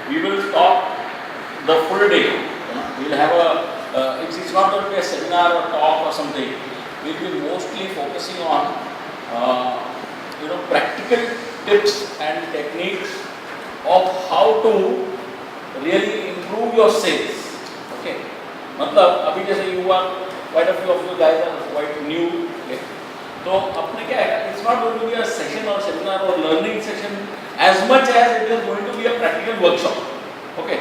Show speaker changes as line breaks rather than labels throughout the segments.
we will talk the full day. We will have it's not going to be a seminar or talk or something. We will be mostly focusing on practical tips and techniques of how to really improve your sales. Okay. मतलब अभी जैसे you are quite a few of you guys are quite new. Okay. तो अपने क्या है? It's not going to be a session or seminar or learning session as much as it is going to be a practical workshop. Okay.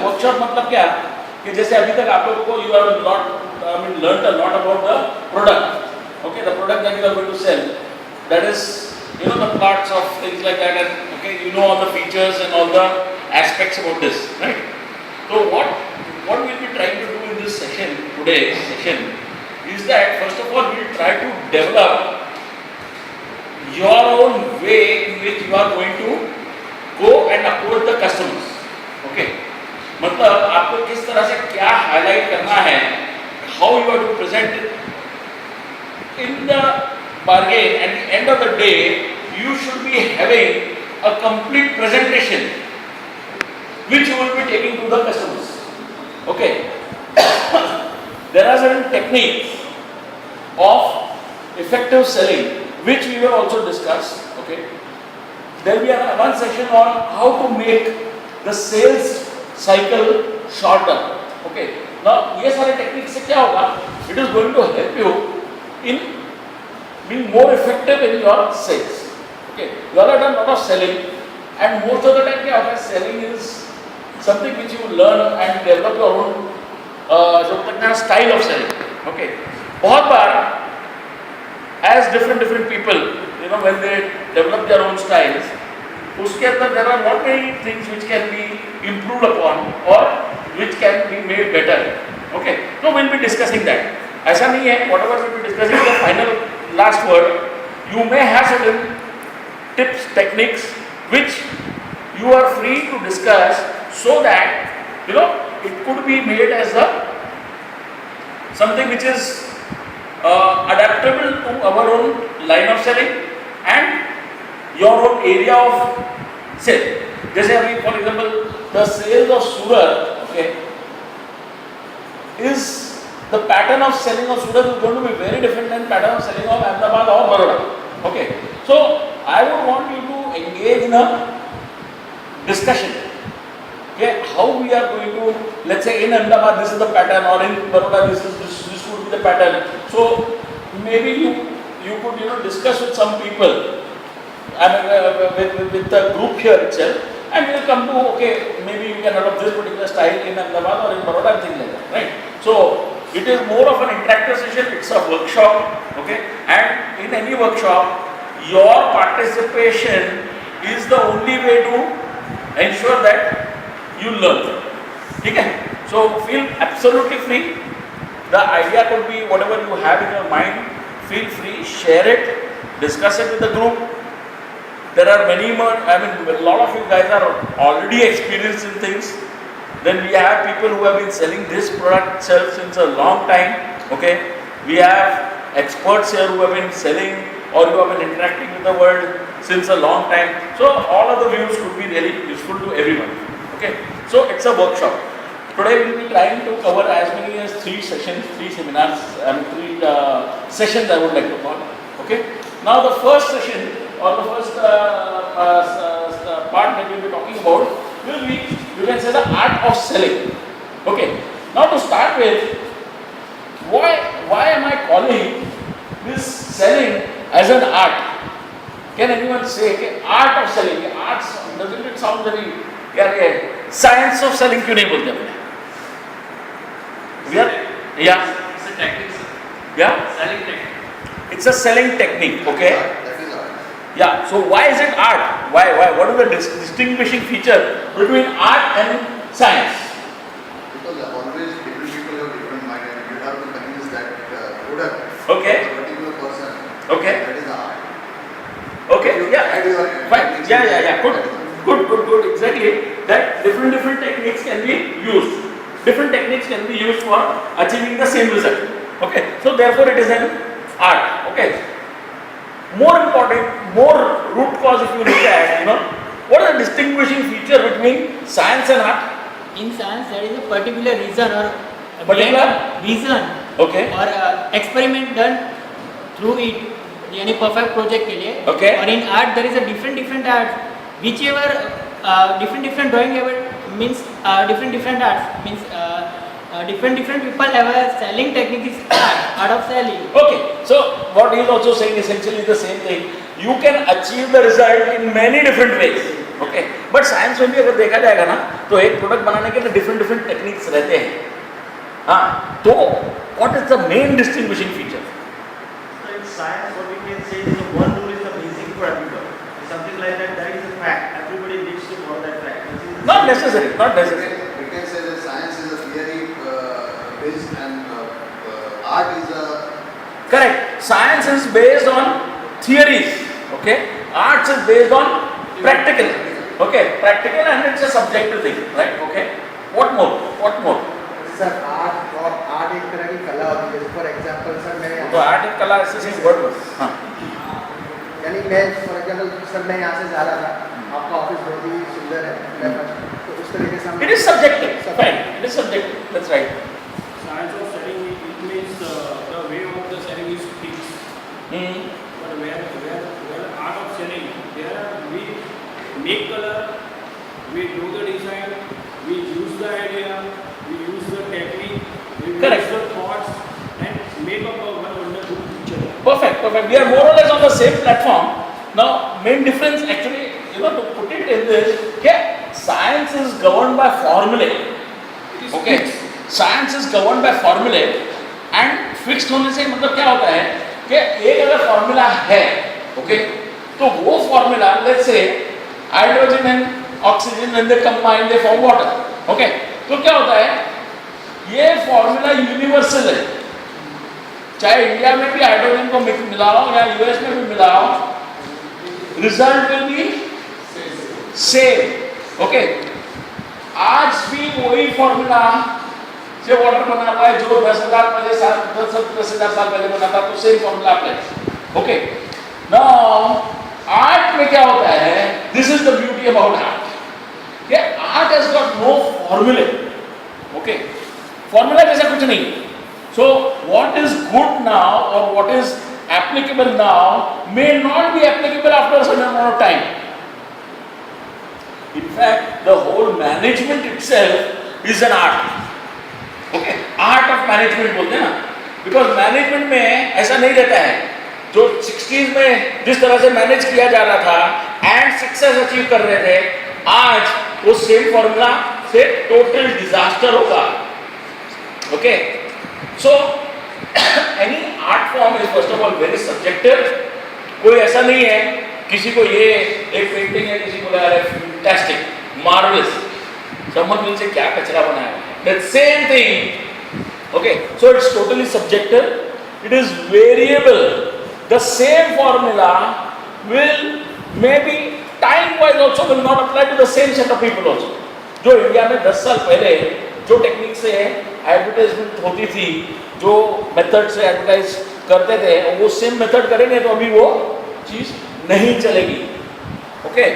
Workshop मतलब क्या? कि जैसे अभी तक आप लोगों को you have learned a lot about the product. Okay, the product that you are going to sell. That is, the parts of things like that, and okay, all the features and all the aspects about this, right? So what we'll be trying to do in this session, today's session, is that first of all we'll try to develop your own way in which you are going to go and approach the customers. Okay, मतलब आपको किस तरह से क्या highlight करना है, how you are to present it. In the bargain, at the end of the day, you should be having a complete presentation which you will be taking to the customers. Okay. There are certain techniques of effective selling which we will also discuss. Okay. There will be one session on how to make the sales cycle shorter. Okay. Now, ये सारे techniques से क्या होगा? It is going to help you in being more effective in your sales. Okay, you all have done a lot of selling, and most of the time क्या होता है, selling is something which you learn and develop your own जो कहते हैं style of selling. Okay, बहुत बार as different people, when they develop their own styles, उसके अंदर there are not many things which can be improved upon or which can be made better. Okay, so we'll be discussing that. ऐसा नहीं है, whatever we will be discussing is the final last word. You may have certain tips, techniques which you are free to discuss so that it could be made as something which is adaptable to our own line of selling and your own area of sale. जैसे अभी for example the sales of Surat, okay, is the pattern of selling of Surat is going to be very different than pattern of selling of Ahmedabad or Baroda. Okay, so I would want you to engage in a discussion. Okay, how we are going to, let's say in Ahmedabad this is the pattern, or in Baroda this could be the pattern. So maybe you could discuss with some people, with the group here itself, and we will come to maybe you can adopt this particular style in Ahmedabad or in Baroda and things like that, right? So it is more of an interactive session. It's a workshop, okay? And in any workshop, your participation is the only way to ensure that you learn. Okay? So feel absolutely free. The idea could be whatever you have in your mind. Feel free, share it, discuss it with the group. There are many more. A lot of you guys are already experienced in things. Then we have people who have been selling this product itself since a long time. Okay, we have experts here who have been selling or who have been interacting with the world since a long time. So all of the views could be really useful to everyone. Okay, so it's a workshop. Today we will be trying to cover as many as 3 sessions, 3 seminars, 3 sessions I would like to call. Okay, now the first session or the first part that we will be talking about will be, you can say, the art of selling. Okay. Now to start with, why am I calling this selling as an art? Can anyone say art of selling? Art, doesn't it sound very science of selling? क्यों नहीं बोलते अपने? Yeah.
It's a technique, sir.
Yeah.
Selling technique.
It's a selling technique. Okay. Yeah, so why is it art? Why? What is the distinguishing feature between art and science?
Because always different people have different mind, and you have to convince that product
Okay.
to a particular person.
Okay.
That is the art.
Okay, yeah, fine. Yeah. Good. Exactly. That different techniques can be used. Different techniques can be used for achieving the same result. Okay. So therefore, it is an art. Okay. More important, more root cause if you look at, what is the distinguishing feature between science and art?
In science, there is a particular reason or
Particular?
reason
Okay.
और experiment done through it, यानी perfect project के लिए.
Okay.
और in art there is a different art, whichever different drawing ever means different arts means different people have a selling technique is art of selling.
Okay, so what he is also saying essentially the same thing. You can achieve the result in many different ways. Okay, but science में भी अगर देखा जाएगा ना तो एक product बनाने के लिए different टेक्निक्स रहते हैं. हाँ, तो what is the main distinguishing feature?
So in science, what we can say is the one rule is the basic for everybody. Something like that, that is a fact. Everybody needs to follow that fact.
Not necessary, not necessary.
We can say that science is a theory based and art is a
Correct. Science is based on theories. Okay. Arts is based on practical. Okay. Practical and it's a subjective thing, right? Okay. What more? What more?
Sir art एक तरह की कला होती है. जैसे for example sir मैं
तो art एक कला ऐसे सिर्फ वर्ड बस. हाँ.
यानी मैं फॉर एग्जांपल सर मैं यहाँ से जा रहा था, आपका ऑफिस बहुत ही सुंदर है, तो उस तरीके से हम
It is subjective. Fine. It is subjective. That's right.
Science of selling it means the way of the selling is fixed.
Hmm.
But where art of selling, there we make color, we do the design, we use the idea, we use the technique, we
Correct.
use the thoughts and make up a one wonderful picture.
Perfect. Perfect. We are more or less on the same platform. Now, main difference actually, to put it in this, yeah, science is governed by formulae.
It is
Okay.
fixed.
Science is govern by फॉर्मूले and fixed होने से मतलब क्या होता है कि एक अगर फॉर्मूला है, ओके, तो वो formula let's say hydrogen and oxygen when they combine they form water. Okay, तो क्या होता है, ये फॉर्मूला यूनिवर्सल है. चाहे इंडिया में भी हाइड्रोजन को मिलाओ या यूएस में भी मिलाओ, result will be same. Okay, आज भी वही फॉर्मूला से वाटर बना हुआ है जो 10,000 पहले साल 10,000 साल पहले बना था, तो same formula apply. Okay, now art में क्या होता है, this is the beauty about art, कि art has got no formulae. Okay, formula जैसा कुछ नहीं. So what is good now और what is applicable now may not be applicable after some amount of time. In fact, the whole management itself is an art. Okay, art of management बोलते हैं ना, because management में ऐसा नहीं रहता है. जो 60s में जिस तरह से मैनेज किया जा रहा था एंड सक्सेस अचीव कर रहे थे, आज वो सेम फॉर्मूला से टोटल डिजास्टर होगा. Okay, so any art form is first of all very subjective. कोई ऐसा नहीं है किसी को ये एक पेंटिंग है, किसी को यार फैंटास्टिक मार्वलस, समझ में से क्या कचरा बनाया है. That same thing. Okay, so it's totally subjective. It is variable. The same formula will maybe time-wise also will not apply to the same set of people also. जो इंडिया में 10 साल पहले जो टेक्निक से एडवर्टाइजमेंट होती थी, जो method से एडवर्टाइज करते थे, वो सेम मेथड करेंगे तो अभी वो चीज नहीं चलेगी. ओके,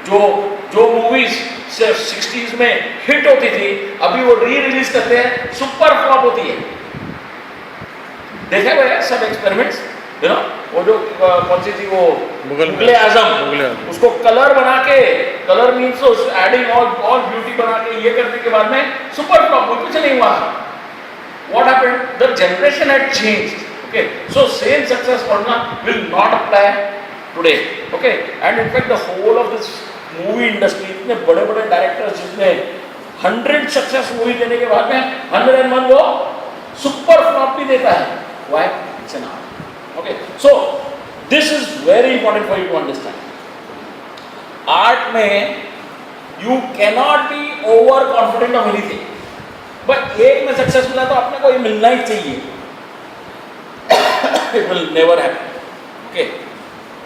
जो मूवीज सिर्फ 60s में हिट होती थी, अभी वो री रिलीज करते हैं, सुपर फ्लॉप होती है. देखा हुआ है सब एक्सपेरिमेंट्स, वो जो कौन सी थी वो मुगले आजम, उसको कलर बना के, colour means adding all beauty बना के ये करने के बाद में सुपर फ्लॉप, वो कुछ नहीं हुआ. What happened, the generation had changed. Okay, so same success formula will not apply today. Okay, and in fact the whole of this movie industry, इतने बड़े बड़े डायरेक्टर्स जिसने 100 सक्सेस मूवी देने के बाद में 101 वो सुपर फ्लॉप भी देता है. Why? It's an art. Okay, so this is very important for you to understand. Art में you cannot be over confident of anything. But एक में सक्सेस मिला तो अपने को ये मिलना ही चाहिए. It will never happen. Okay,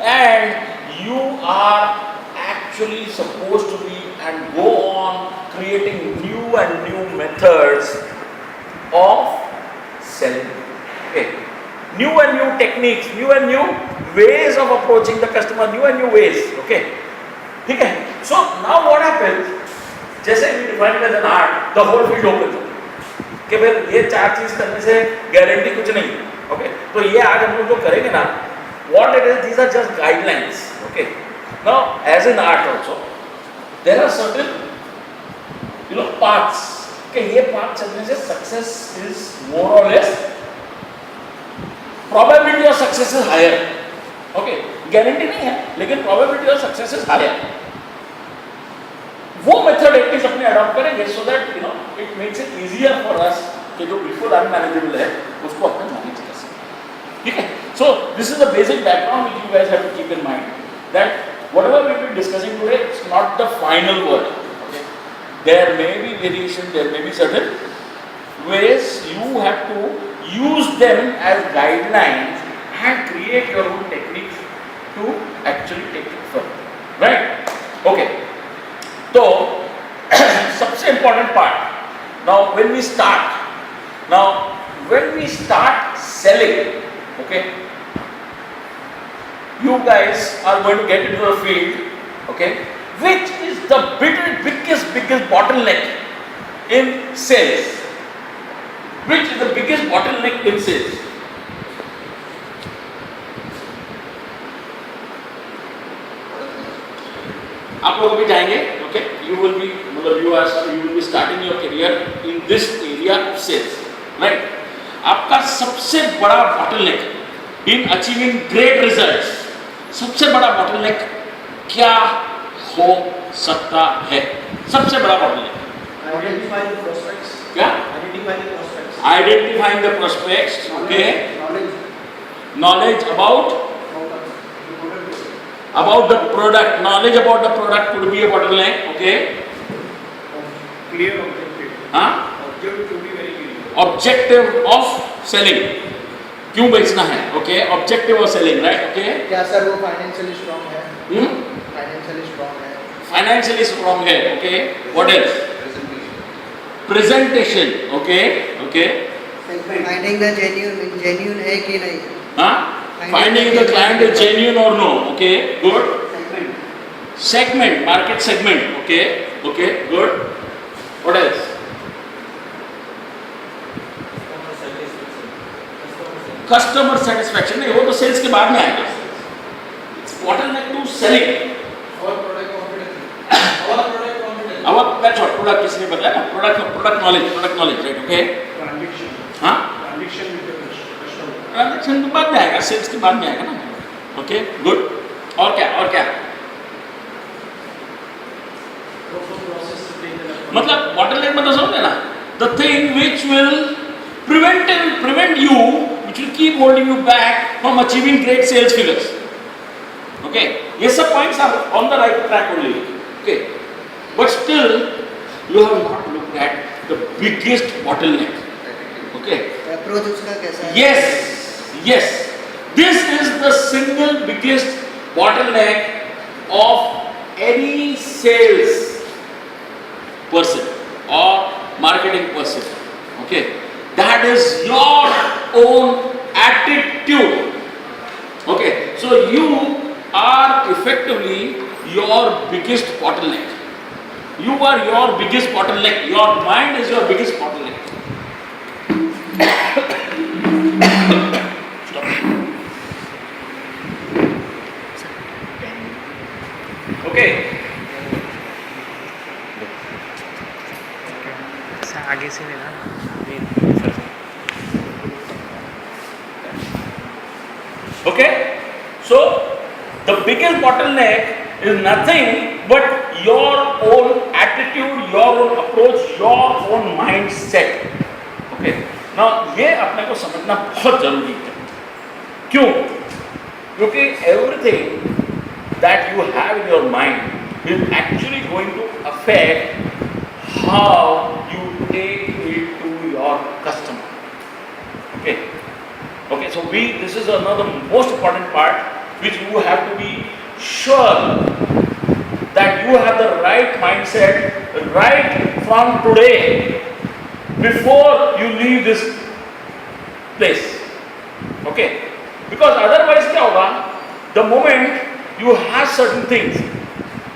and you are actually supposed to be and go on creating new and new methods of selling. Okay, new and new techniques, new and new ways of approaching the customer, new and new ways. Okay, ठीक है? So now what happens? जैसे we define it as an art, the whole field opens up. कि भाई ये चार चीज करने से गारंटी कुछ नहीं, ओके? तो ये आज हम लोग जो करेंगे ना, what it is, these are just guidelines, okay? Now as in art also, there are certain, paths. कि ये path चलने से success is more or less, probability of success is higher, okay? Guarantee नहीं है, लेकिन probability of success is higher. वो method at least अपने adopt करेंगे so that it makes it easier for us कि जो बिल्कुल अनमैनेजेबल है उसको अपन मैनेज कर सकें, ठीक है? So this is the basic background which you guys have to keep in mind that whatever we will be discussing today it's not the final word, okay? There may be variation, there may be certain ways you have to use them as guidelines and create your own techniques to actually take it further, right? Okay. तो सबसे important part, now when we start selling, okay, you guys are going to get into the field, okay, which is the biggest bottleneck in sales? Which is the biggest bottleneck in sales? आप लोग अभी जाएंगे, okay? You will be starting your career in this area of sales, right? आपका सबसे बड़ा bottleneck in achieving great results, सबसे बड़ा bottleneck क्या हो सकता है? सबसे बड़ा बॉटलनेक
Identify the prospects.
क्या?
Identify the prospects.
Identifying the prospects, okay? Knowledge about the product. Knowledge about the product could be a bottleneck, okay?
Clear objective.
हाँ?
Objective to be very clear.
Objective of selling. क्यों बेचना है? Okay? Objective of selling, right? Okay?
क्या sir वो financially strong है?
Hmm?
Financially strong है?
Financially strong है, okay? What else? Presentation, okay? Okay?
Finding the genuine है कि नहीं,
हाँ? Finding the client is genuine or no, okay? Good. Segment, market segment, okay? Okay, good. What else? Customer satisfaction. नहीं, वो तो sales के बाद में आएगा. It's bottleneck to selling. Our that's what product किसने बताया ना? Product knowledge, right? Okay?
Transaction.
हाँ?
Transaction with the customer.
Transaction के बाद में आएगा, सेल्स के बाद में आएगा ना, ओके? गुड. और क्या?
Proper process to take the
मतलब बॉटलनेक मतलब समझे ना, the thing which will prevent you, which will keep holding you back from achieving great sales figures, okay? ये सब points are on the right track only, okay? But still you have not looked at the biggest bottleneck, okay?
Approach उसका कैसा है?
Yes. This is the single biggest bottleneck of any sales person or marketing person. Okay, that is your own attitude. Okay, so you are effectively your biggest bottleneck. You are your biggest bottleneck. Your mind is your biggest bottleneck. Okay.
आगे से लेना.
Okay? So, the biggest bottleneck is nothing but your own attitude, your own approach, your own mindset. Okay? Now, ये अपने को समझना बहुत जरूरी है. क्यों? क्योंकि everything that you have in your mind is actually going to affect how you take it to your customer. Okay? Okay, so this is another most important part which you have to be sure that you have the right mindset right from today before you leave this place. Okay? Because otherwise क्या होगा? The moment you have certain things,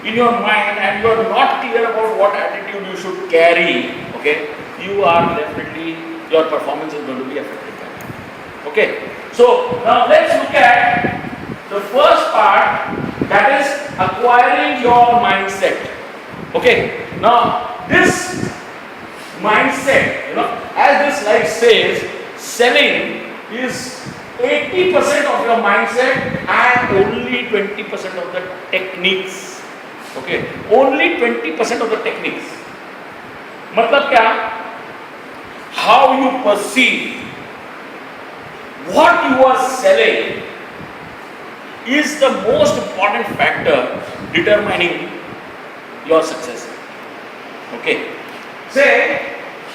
in your mind and you are not clear about what attitude you should carry, okay, you are definitely, your performance is going to be affected by that. Okay, so now let's look at the first part, that is acquiring your mindset. Okay, now this mindset, as this slide says, selling is 80% of your mindset and only 20% of the techniques. Okay, only 20% of the techniques. मतलब क्या? How you perceive what you are selling is the most important factor determining your success. Okay. Say,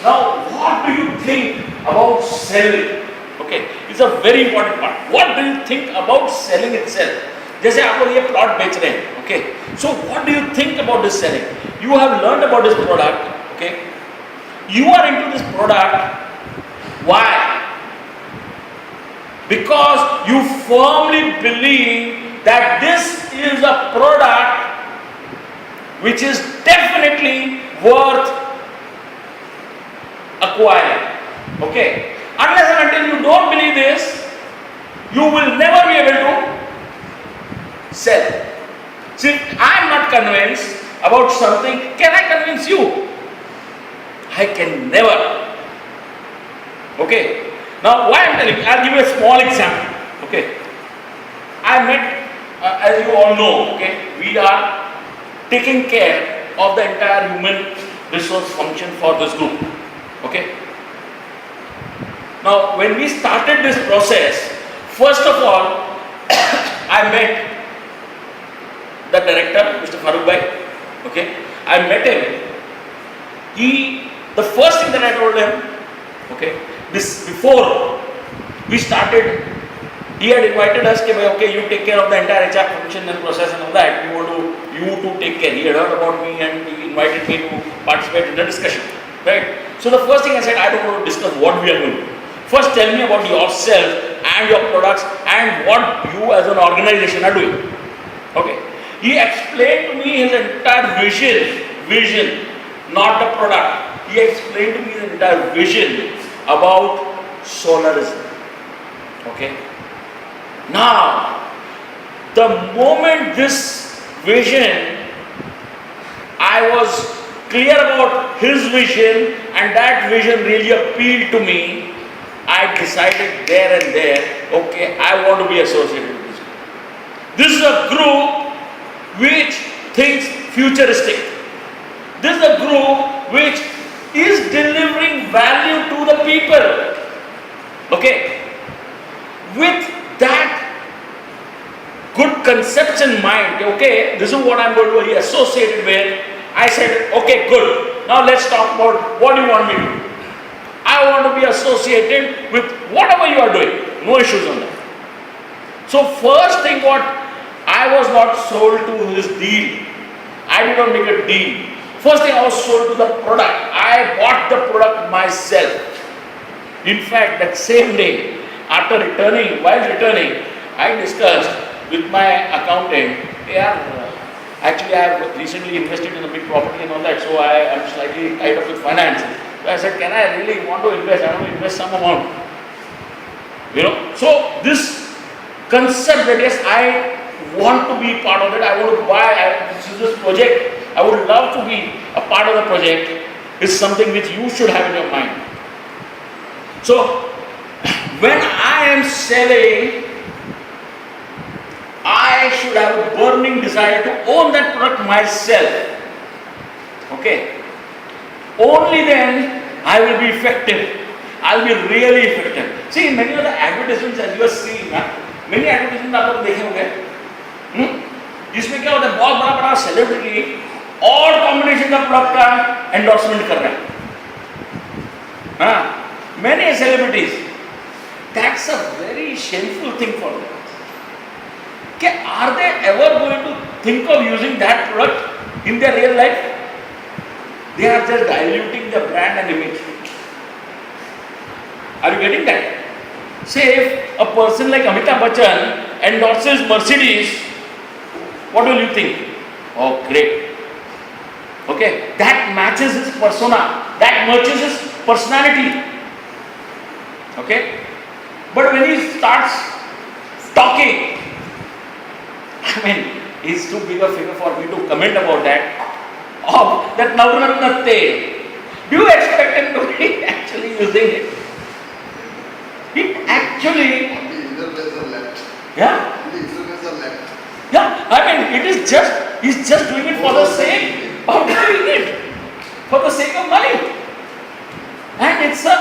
now what do you think about selling? Okay, it's a very important part. What do you think about selling itself? जैसे आप लोग ये plot बेच रहे हैं, okay? So what do you think about this selling? You have learned about this product, okay? You are into this product. Why? Because you firmly believe that this is a product which is definitely worth acquiring. Okay? Unless and until you don't believe this, you will never be able to sell. See, I am not convinced about something. Can I convince you? I can never. Okay? Now, why I am telling you, I'll give you a small example. Okay? I met, as you all know, okay, we are taking care of the entire human resource function for this group. Okay? Now, when we started this process, first of all, I met the director, Mr. Farooq Bhai. Okay? I met him. The first thing that I told him, okay, before we started, he had invited us, okay, you take care of the entire HR function and process and all that. We want you to take care. He had heard about me and he invited me to participate in the discussion. Right? So the first thing I said, I don't want to discuss what we are doing. First tell me about yourself and your products and what you as an organization are doing. Okay. He explained to me his entire vision, not the product. He explained to me his entire vision about solarism. Okay. Now, the moment this vision, I was clear about his vision and that vision really appealed to me, I decided there and there, okay, I want to be associated with this group. This is a group which thinks futuristic. This is a group which is delivering value to the people. Okay? With that good concepts in mind, okay, this is what I'm going to be associated with, I said, okay, good. Now let's talk about what do you want me to do. I want to be associated with whatever you are doing. No issues on that. So first thing what, I was not sold to his deal. I did not make a deal. First thing I was sold to the product. I bought the product myself. In fact, that same day, after returning, while returning, I discussed with my accountant, actually I have recently invested in a big property and all that, so I am slightly tied up with finance. So I said, can I really want to invest? I want to invest some amount. So this concept that yes, I want to be part of it, I want to buy, this project, I would love to be a part of the project, is something which you should have in your mind. So, when I am selling, I should have a burning desire to own that product myself. Okay? Only then I will be effective. I will be really effective. See, many of the advertisements as you are seeing, many advertisements आप लोग देखे होंगे, जिसमें क्या होता है, बहुत बड़ा सेलिब्रिटी और कॉम्बिनेशन का प्रोडक्ट का एंडोर्समेंट कर रहा है. Many celebrities, that's a very shameful thing for them. Are they ever going to think of using that product in their real life? They are just diluting the brand and image. Are you getting that? Say if a person like Amitabh Bachchan endorses Mercedes, what will you think? Oh, great. Okay, that matches his persona, that matches his personality. Okay, but when he starts talking, I mean, he's too big a figure for me to comment about that. Of that Navratnatte. Do you expect him to be actually using it? He actually,
Only inner layers are left.
yeah,
Only inner layers are left.
yeah. I mean, he's just doing it for the sake of doing it, for the sake of money. And it's a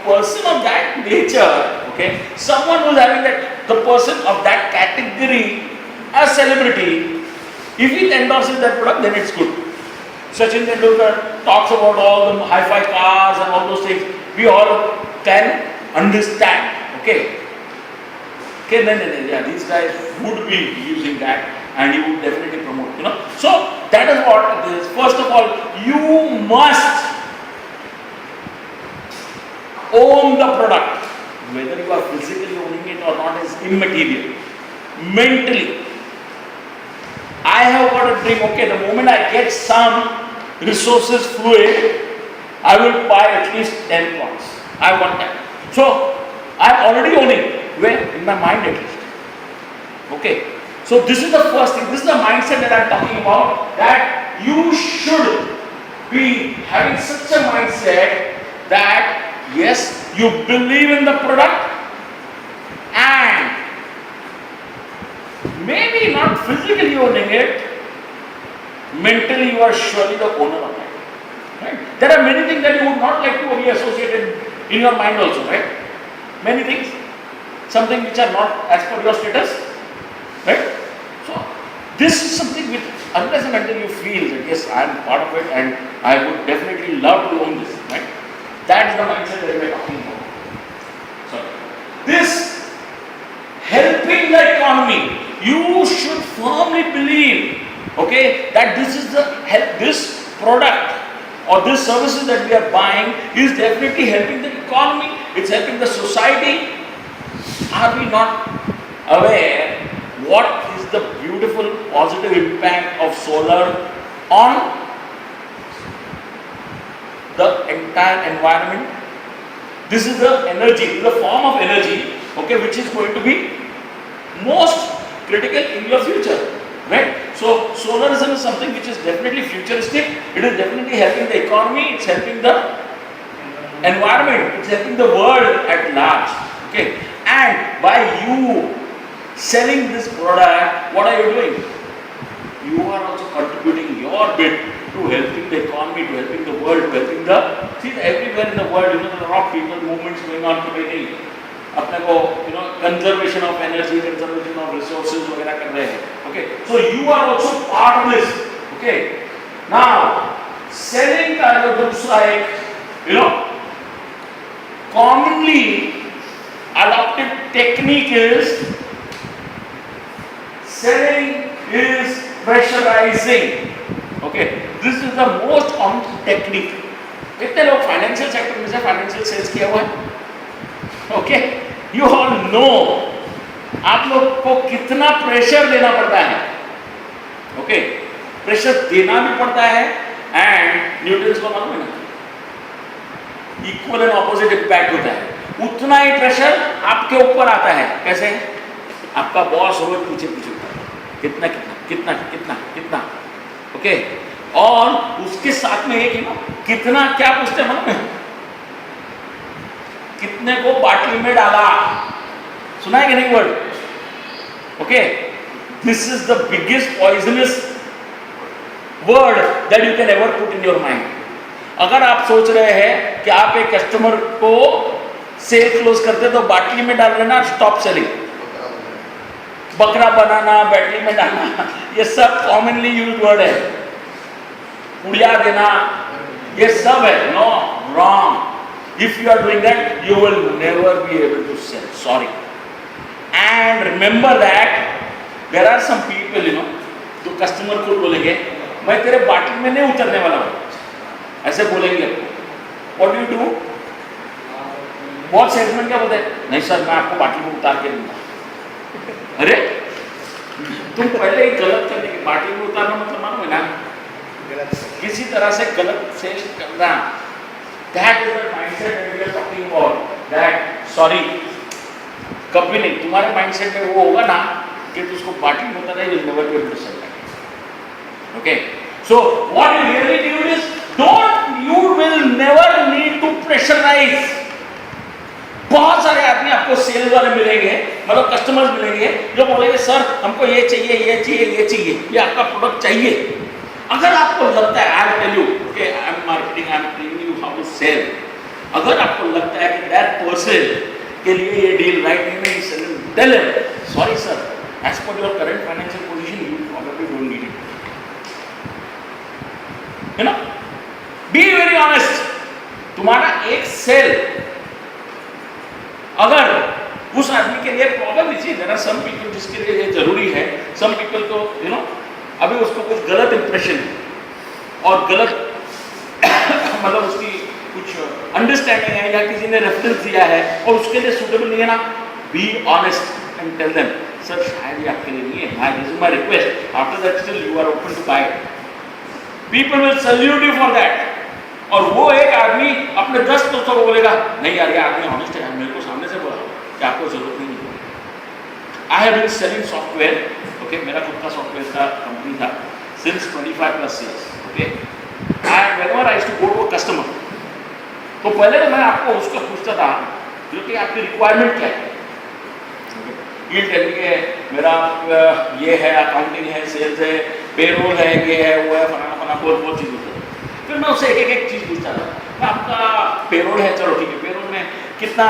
person of that nature, okay, someone who's having that, the person of that category as celebrity, if he endorses that product, then it's good. Sachin Tendulkar talks about all the hi-fi cars and all those things. We all can understand, okay. Okay, then yeah, these guys would be using that and he would definitely promote, you know. So that is what it is. First of all, you must own the product. Whether you are physically owning it or not is immaterial. Mentally, I have got a dream, okay, the moment I get some resources fluid, I will buy at least 10 plots. I want that. So, I am already owning, where? In my mind at least. Okay. So, this is the first thing, this is the mindset that I am talking about, that you should be having such a mindset that, yes, you believe in the product and maybe not physically owning it, mentally you are surely the owner of it. Right? There are many things that you would not like to be associated in your mind also, right? Many things, something which are not as per your status, right? So this is something which, unless and until you feel that yes, I am part of it and I would definitely love to own this, right? That is the mindset that we are talking about. So this helping the economy, you should firmly believe, okay, that this is the help, this product or this services that we are buying is definitely helping the economy, it's helping the society. Are we not aware what is the beautiful positive impact of solar on the entire environment? This is the energy, the form of energy, okay, which is going to be most critical in your future, right? So solarism is something which is definitely futuristic. It is definitely helping the economy. It's helping the environment. It's helping the world at large. Okay, and by you selling this product, what are you doing? You are also contributing your bit to helping the economy, to helping the world, to helping the, see, everywhere in the world, you know, there are a lot of people movements going on to make अपने को, you know, conservation of energy, conservation of resources वगैरह कर रहे हैं. Okay, so you are also part of this. Okay, now selling का जो दूसरा एक, you know, commonly adopted technique is selling is pressurizing. Okay, this is the most common technique. कितने लोग फाइनेंशियल सेक्टर में से फाइनेंशियल सेल्स किया हुआ है? ओके, यू ऑल नो आप लोग को कितना प्रेशर देना पड़ता है. ओके, प्रेशर देना भी पड़ता है एंड न्यूटन्स को मालूम है ना, इक्वल एंड ऑपोजिट इम्पैक्ट होता है. उतना ही प्रेशर आपके ऊपर आता है. कैसे? आपका बॉस रोज पूछे कितना कितना कितना कितना कितना. ओके, और उसके साथ में एक कितना क्या पूछते हैं मालूम है? कितने को बाटली में डाला. सुना है कि नहीं word? Okay, this is the biggest poisonous word that you can ever put in your mind. अगर आप सोच रहे हैं कि आप एक कस्टमर को सेल क्लोज करते तो बाटली में डाल लेना, स्टॉप सेलिंग. बकरा बनाना, बैटरी में डालना, ये सब कॉमनली यूज वर्ड है. पुड़िया देना, ये सब है. No, wrong. If you are doing that, you will never be able to sell. Sorry. And remember that there are some people, you know, जो कस्टमर को बोलेंगे मैं तेरे बाटली में नहीं उतरने वाला हूँ, ऐसे बोलेंगे. What do you do? बहुत सेल्समैन क्या बोलते हैं? नहीं सर, मैं आपको बाटली में उतार के दूंगा. अरे तुम पहले ही गलत करने की पार्टी में उतारना मतलब मालूम है ना,
गलत
किसी तरह से गलत सेल करना। That is the mindset we are talking about. That sorry कभी नहीं, तुम्हारे माइंडसेट में वो होगा ना कि तू उसको पार्टी में उतारना, you will never be able to sell that. Okay, so what you really do is don't, you will never need to pressurise. बहुत सारे आदमी आपको सेल वाले मिलेंगे, मतलब कस्टमर्स मिलेंगे जो बोलेंगे सर हमको ये चाहिए, ये चाहिए, ये चाहिए, ये आपका प्रोडक्ट चाहिए। अगर आपको लगता है, I tell you, okay, I am marketing, I am telling you how to sell, अगर आपको लगता है कि दैट पर्सन के लिए ये डील राइट नहीं है, tell him sorry sir, as per your current financial position you probably don't need it, है ना। Be very honest. तुम्हारा एक सेल अगर उस आदमी के लिए प्रॉब्लम इसी, देयर आर सम पीपल जिसके लिए ये जरूरी है, सम पीपल को यू नो अभी उसको कुछ गलत इंप्रेशन और गलत मतलब उसकी कुछ अंडरस्टैंडिंग है या किसी ने रेफरेंस दिया है और उसके लिए सूटेबल नहीं है ना, be honest and tell them sir शायद ये आपके लिए नहीं है, my this is my request, after that still you are open to buy it, people will salute you for that. और वो एक आदमी अपने 10 दोस्तों को बोलेगा नहीं यार ये आदमी ऑनेस्ट है, मेरे को सामने से बोला कि आपको जरूरत नहीं है। I have been selling software, okay, मेरा खुद का सॉफ्टवेयर का कंपनी था since 25+ years, okay, and whenever I used to go to a customer, तो पहले तो मैं आपको उसका पूछता था जो कि आपकी रिक्वायरमेंट क्या है, ये टेलिंग है मेरा ये है, अकाउंटिंग है, सेल्स है, पेरोल है, ये है, वो है, फलाना फलाना बहुत चीज़ होता है। फिर मैं उससे एक एक चीज़ पूछता था, मैं आपका पेरोल है, चलो ठीक है, पेरोल में कितना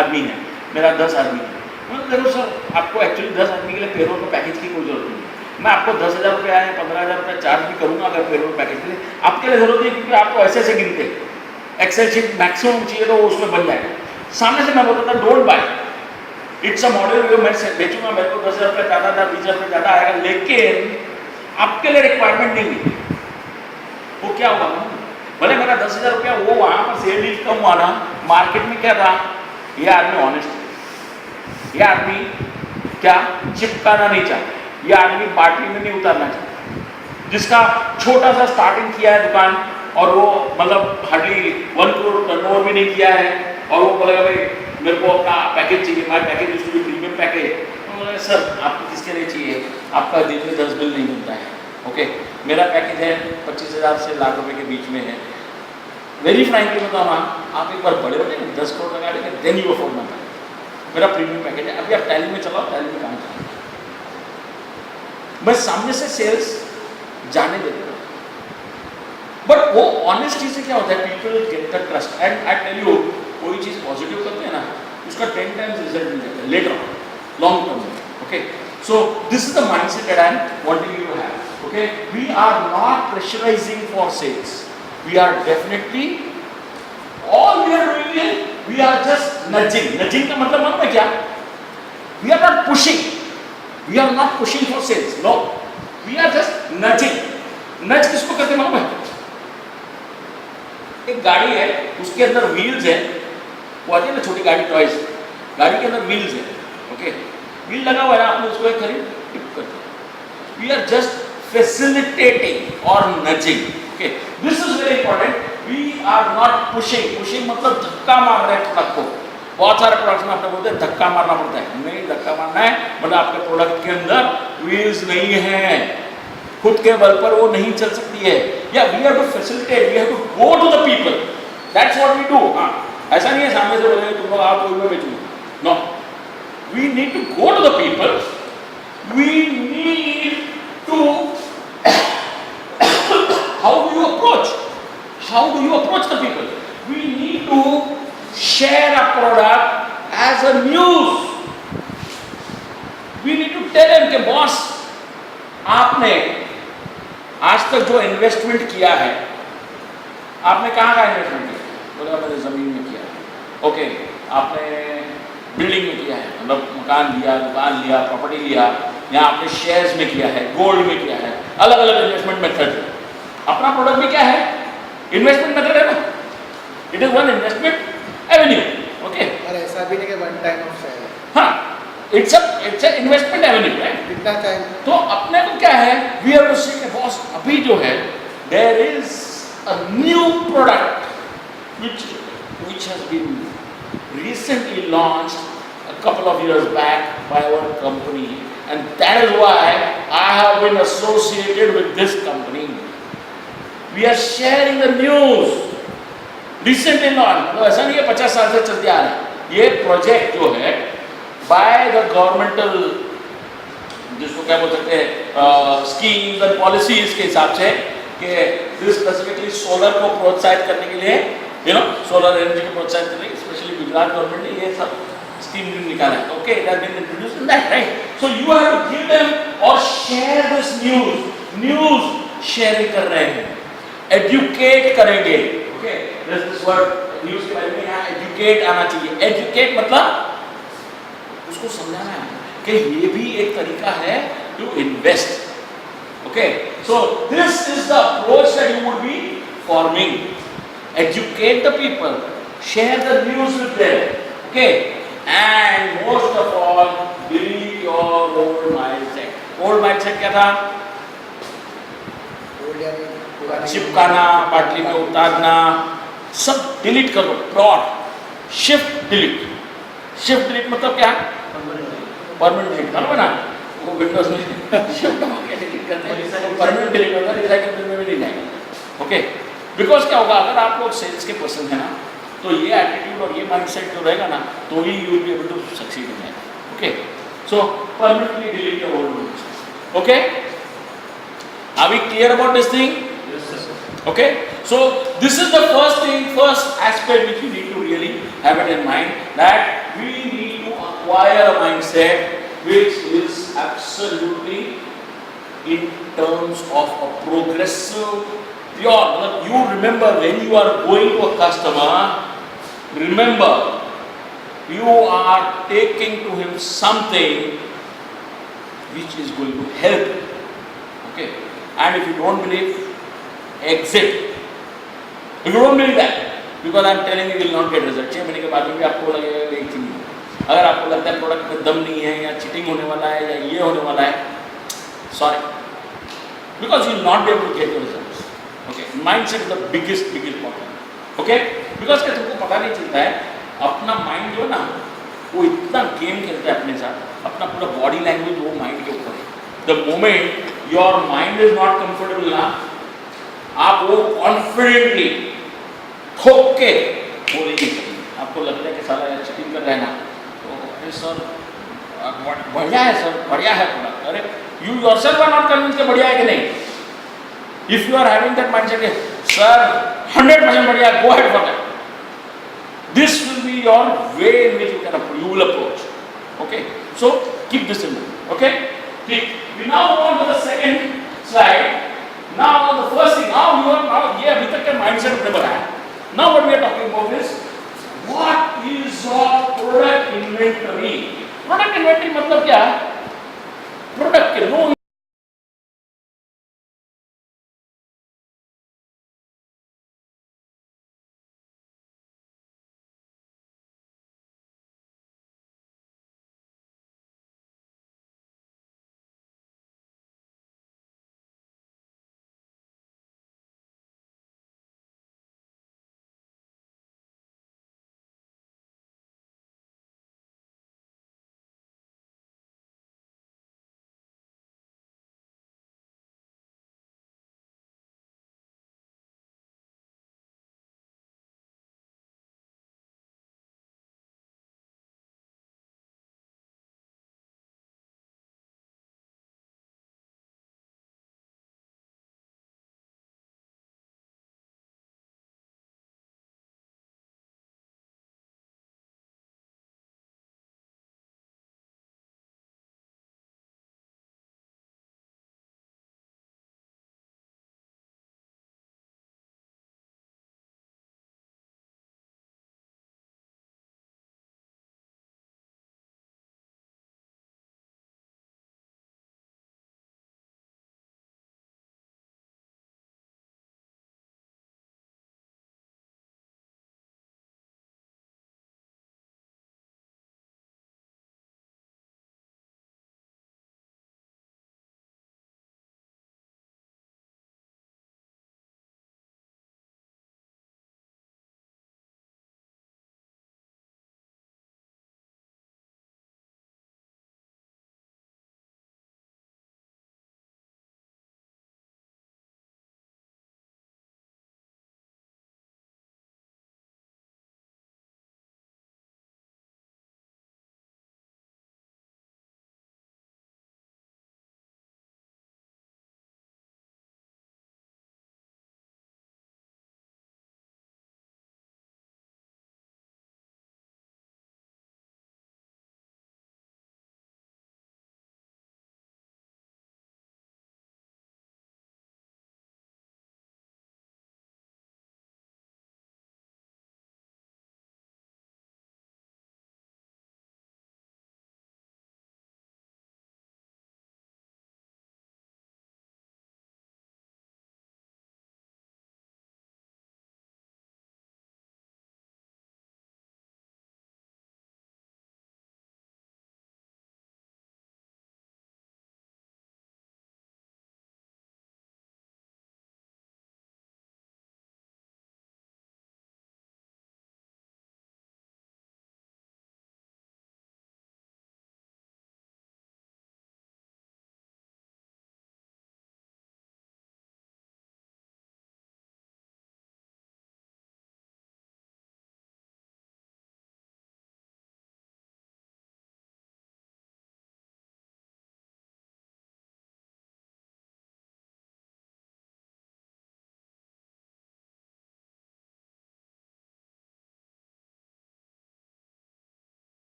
आदमी है, मेरा 10 आदमी है। मैं देखो सर आपको एक्चुअली 10 आदमी के लिए पेरोल का पैकेज की कोई जरूरत नहीं है, मैं आपको 10,000 रुपया या 15,000 रुपया चार्ज भी करूँगा अगर पेरोल पैकेज के लिए, आपके लिए जरूरत नहीं, क्योंकि आपको ऐसे ऐसे गिनते एक्सेल शीट मैक्सिमम चाहिए तो उसमें बन जाएगा। सामने से मैं बोलता था don't buy, it's a model जो मैं बेचूंगा, मेरे को 10,000 रुपया ज़्यादा था, 20,000 रुपया ज़्यादा आएगा, लेकिन आपके लिए रिक्वायरमेंट नहीं है। वो क्या हुआ ना, भले मेरा 10,000 रुपया वो वहाँ पर सेल डील कम हुआ ना, मार्केट में क्या था, ये आदमी ऑनेस्ट है, ये आदमी क्या चिपकाना नहीं चाहता, ये आदमी पार्टी में नहीं उतारना चाहता, जिसका छोटा सा स्टार्टिंग किया है दुकान और वो मतलब हार्डली 1 करोड़ टर्नओवर भी नहीं किया है, और वो बोलेगा भाई मेरे को अपना पैकेज चाहिए, my package is to be premium package, तो बोले सर आपको किसके लिए चाहिए, आपका दिन में 10 बिल नहीं मिलता है, ओके, मेरा पैकेज है 25,000 से लाख रुपए के बीच में है। वेरी फ्रैंकली बताओ ना, आप एक बार बड़े हो जाएंगे 10 करोड़ लगा देंगे, then you afford my package, मेरा प्रीमियम पैकेज है। अभी आप टैली में चलाओ, टैली में काम करें, मैं सामने से सेल्स जाने देते हो, बट वो ऑनेस्टी से क्या होता है, people get the trust, and I tell you कोई चीज़ पॉजिटिव करते हैं ना, उसका 10 times रिजल्ट मिल जाता है लेटर ऑन, लॉन्ग टर्म में, okay. So this is the mindset that I am wanting you to have. Okay, we are not pressurizing for sales. We are definitely, all we are doing is we are just nudging. Nudging का मतलब मालूम है क्या? We are not pushing. We are not pushing for sales. No, we are just nudging. Nudge किसको कहते हैं मालूम है? एक गाड़ी है, उसके अंदर व्हील्स है, वो आती है ना छोटी गाड़ी टॉयज, गाड़ी के अंदर व्हील्स है, ओके, व्हील लगा हुआ है, आपने उसको एक खरीद टिप कर दिया। वी आर जस्ट फैसिलिटेटिंग और nudging, okay, this is very important. We are not pushing, pushing मतलब धक्का मार रहे हैं प्रोडक्ट को। बहुत सारे प्रोडक्ट्स में आपने बोलते हैं धक्का मारना पड़ता है, नहीं धक्का मारना है मतलब आपके प्रोडक्ट के अंदर व्हील्स नहीं है, खुद के बल पर वो नहीं चल सकती है, या we have to facilitate, we have to go to the people, that's what we do. हाँ, ऐसा नहीं है सामने से बोलेंगे तुम लोग आओ कोई मैं बेचूंगा, no, we need to go to the people, we need to how do you approach the people, we need to share a product as a news, we need to tell them कि boss आपने आज तक जो investment किया है, आपने कहाँ का इन्वेस्टमेंट किया, बोला मैंने जमीन में किया, ओके, आपने बिल्डिंग में किया है, मतलब मकान लिया, दुकान लिया, प्रॉपर्टी लिया, या आपने शेयर्स में किया है, गोल्ड में किया है, अलग अलग इन्वेस्टमेंट मेथड है। अपना प्रोडक्ट भी क्या है, इन्वेस्टमेंट मेथड है ना, it is one investment Avenue, okay.
और ऐसा भी नहीं कि वन टाइम ऑफ सेल है।
हाँ, it's a investment Avenue, right?
कितना चाहिए?
तो अपने को क्या है, वी हैव टू सी कि बॉस अभी जो है there is a new product which has been recently launched a couple of years back by our company, and that is why I have been associated with this company. We are sharing the news. Recently launched, मतलब ऐसा नहीं है 50 साल से चलते आ रहा है। ये प्रोजेक्ट जो है बाय द गवर्नमेंटल, जिसको क्या बोल सकते हैं, स्कीम्स एंड पॉलिसीज के हिसाब से, कि दिस स्पेसिफिकली सोलर को प्रोत्साहित करने के लिए, सोलर एनर्जी को प्रोत्साहित करने के लिए स्पेशली गुजरात गवर्नमेंट ने ये सब स्कीम निकाला है। Okay, it has been introduced in that, right? So you have to give them और शेयर दिस न्यूज शेयर कर रहे हैं, एजुकेट करेंगे। ओके, दिस वर्ड न्यूज के बारे में यहाँ एजुकेट आना चाहिए। एजुकेट मतलब उसको समझाना है कि ये भी एक तरीका है to invest. Okay, so this is the approach that you would be forming. Educate the people, share the news with them, okay, and most of all, delete your old mindset. Old mindset क्या था? चिपकाना, बाटली में उतारना, सब delete करो। Plot shift delete मतलब क्या? Permanent delete करो ना, वो विंडोज में शिफ्ट होकर डिलीट करते हैं, परमानेंट डिलीट होगा, रिसाइकल बिन में भी नहीं जाएगा। ओके, बिकॉज क्या होगा, अगर आप लोग सेल्स के पर्सन है ना, तो ये एटीट्यूड और ये माइंडसेट जो रहेगा ना, तो ही you will be able to succeed in that. Okay, so permanently delete your old business. Okay, are we clear about this thing?
Yes, sir.
Okay, so this is the first aspect which we need to really have it in mind, that we need to acquire a mindset which is absolutely in terms of a progressive, pure. You remember when you are going to a customer, remember you are taking to him something which is going to help. Okay, and if you don't believe, exit. If you don't believe that, because I am telling you, you will not get result. 6 महीने के बाद भी आपको लगेगा एक चीज। अगर आपको लगता है प्रोडक्ट में दम नहीं है, या चीटिंग होने वाला है, या ये होने वाला है, sorry, because you will not be able to get your results. Okay, mindset is the biggest problem. Okay, because क्या तुमको पता नहीं चलता है, अपना माइंड जो है ना, वो इतना गेम खेलता है अपने साथ, अपना पूरा बॉडी लैंग्वेज वो माइंड के ऊपर है। The moment your mind is not comfortable ना, आप वो कॉन्फिडेंटली ठोक के बोलेंगे, आपको लगता है कि साला यार चीटिंग कर रहा है ना, तो अरे सर बढ़िया है सर, बढ़िया है प्रोडक्ट, अरे you yourself are not convinced कि बढ़िया है कि नहीं। If you are having that mindset, sir 100% बढ़िया, go ahead for that, this will be your way in which you will approach. Okay, so keep this in mind. Okay, we now go on to the second slide. Now the first thing, now ये अभी तक का mindset अपने बनाया। Now what we are talking about is what is your product inventory? Product inventory मतलब क्या? Product के no